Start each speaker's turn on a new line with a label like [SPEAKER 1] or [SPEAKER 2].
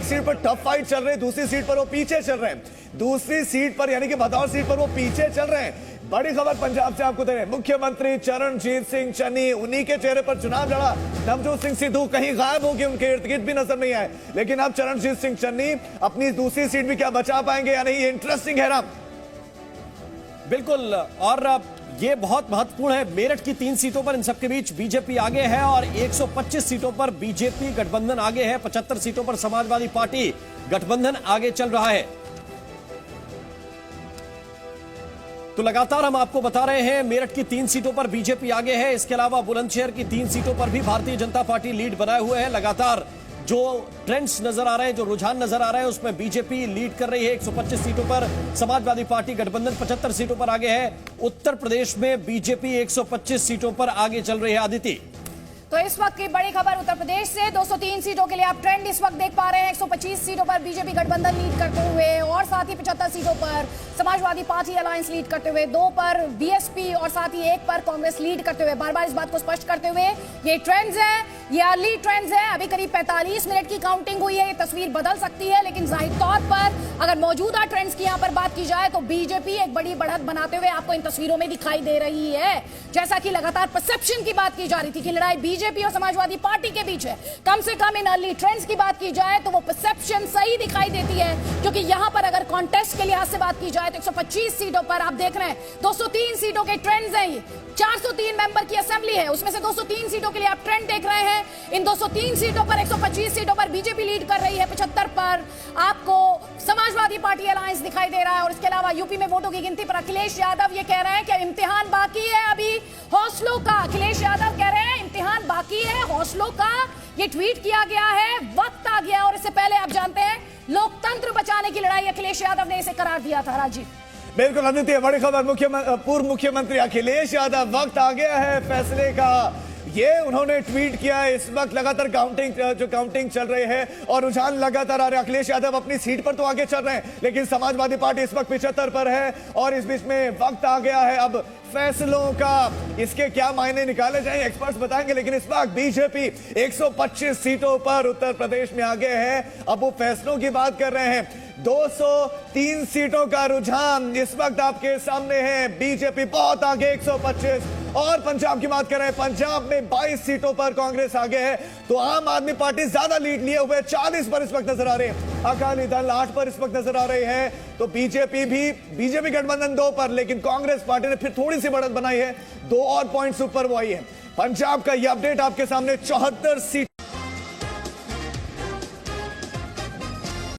[SPEAKER 1] Seat पर tough fight चल रही है, दूसरी सीट पर वो पीछे चल रहे हैं। दूसरी सीट पर यानी कि भदौर सीट पर वो पीछे चल रहे हैं। बड़ी खबर पंजाब से आपको दे रहे हैं। मुख्यमंत्री चरणजीत सिंह चन्नी, उन्हीं के चेहरे पर चुनाव लड़ा नवजोत सिंह सिद्धू कहीं गायब हो गए, उनके इर्द गिर्द भी नजर नहीं आए। लेकिन अब चरणजीत सिंह चन्नी अपनी दूसरी सीट भी क्या बचा पाएंगे या नहीं, ये इंटरेस्टिंग है। राम
[SPEAKER 2] बिल्कुल, और ये बहुत महत्वपूर्ण है। मेरठ की 3 सीटों पर इन सबके बीच बीजेपी आगे है और 125 सीटों पर बीजेपी गठबंधन आगे है। 75 सीटों पर समाजवादी पार्टी गठबंधन आगे चल रहा है। तो लगातार हम आपको बता रहे हैं, मेरठ की 3 सीटों पर बीजेपी आगे है। इसके अलावा बुलंदशहर की 3 सीटों पर भी भारतीय जनता पार्टी लीड बनाए हुए है। लगातार जो ट्रेंड्स नजर आ रहे हैं, जो रुझान नजर आ रहे हैं, उसमें बीजेपी लीड कर रही है। 125 सीटों पर समाजवादी पार्टी गठबंधन 75 सीटों पर आगे है। उत्तर प्रदेश में बीजेपी 125 सीटों पर आगे चल रही है। आदिति,
[SPEAKER 3] तो इस वक्त की बड़ी खबर उत्तर प्रदेश से 203 सीटों के लिए आप ट्रेंड इस वक्त देख पा रहे हैं। 125 सीटों पर बीजेपी गठबंधन लीड करते हुए और साथ ही 75 सीटों पर समाजवादी पार्टी अलायंस लीड करते हुए, 2 पर बीएसपी और साथ ही 1 पर कांग्रेस लीड करते हुए। बार बार इस बात को स्पष्ट करते हुए, ये ट्रेंड्स है, ये अर्ली ट्रेंड्स है। अभी करीब 45 मिनट की काउंटिंग हुई है। ये तस्वीर बदल सकती है, लेकिन जाहिर तौर पर अगर मौजूदा ट्रेंड्स की यहाँ पर बात की जाए तो बीजेपी एक बड़ी बढ़त बनाते हुए आपको इन तस्वीरों में दिखाई दे रही है। जैसा कि लगातार परसेप्शन की बात की जा रही थी कि लड़ाई बीजेपी और समाजवादी पार्टी के बीच है, कम से कम इन अर्ली ट्रेंड्स की बात की जाए तो वो परसेप्शन सही दिखाई देती है। क्योंकि यहां पर अगर कॉन्टेस्ट के लिहाज से बात की जाए तो 125 सीटों पर आप देख रहे हैं 203 सीटों के ट्रेंड्स हैं। ये 403 मेंबर की असेंबली है, उसमें से 203 सीटों के लिए आप ट्रेंड देख रहे हैं। इन 203 सीटों पर 125 सीटों पर बीजेपी लीड कर रही है, 75 पर आपको समाजवादी पार्टी अलायंस दिखाई दे रहा है। और इसके अलावा यूपी में वोटों की गिनती पर अखिलेश यादव ये कह रहे हैं कि इम्तिहान बाकी है अभी हौसलों का। अखिलेश यादव कह रहे हैं इम्तिहान बाकी है हौसलों का। ये ट्वीट किया गया है, वक्त आ गया। और इससे पहले आप जानते हैं लोकतंत्र बचाने की लड़ाई अखिलेश यादव ने इसे करार दिया था। राजीव,
[SPEAKER 1] बिल्कुल आदित्य, बड़ी खबर पूर्व मुख्यमंत्री अखिलेश यादव, वक्त आ गया है फैसले का, ये उन्होंने ट्वीट किया है। इस वक्त लगातार काउंटिंग चल रही है और रुझान लगातार आ रहे हैं। अखिलेश यादव अपनी सीट पर तो आगे चल रहे हैं, लेकिन समाजवादी पार्टी इस वक्त 75 पर है और इस बीच में वक्त आ गया है अब फैसलों का। इसके क्या मायने निकाले जाएं एक्सपर्ट्स बताएंगे, लेकिन इस वक्त बीजेपी 125 सीटों पर उत्तर प्रदेश में आगे है। अब वो फैसलों की बात कर रहे हैं। 203 सीटों का रुझान इस वक्त आपके सामने है। बीजेपी बहुत आगे 125। और पंजाब की बात कर रहे हैं, पंजाब में 22 सीटों पर कांग्रेस आगे है। तो आम आदमी पार्टी ज्यादा लीड लिए हुए 40 पर इस वक्त नजर आ रही है। अकाली दल 8 पर इस वक्त नजर आ रही है। तो बीजेपी गठबंधन 2 पर, लेकिन कांग्रेस पार्टी ने फिर थोड़ी सी बढ़त बनाई है, 2 और पॉइंट्स ऊपर वो आई है। पंजाब का यह अपडेट आपके सामने 74 सीट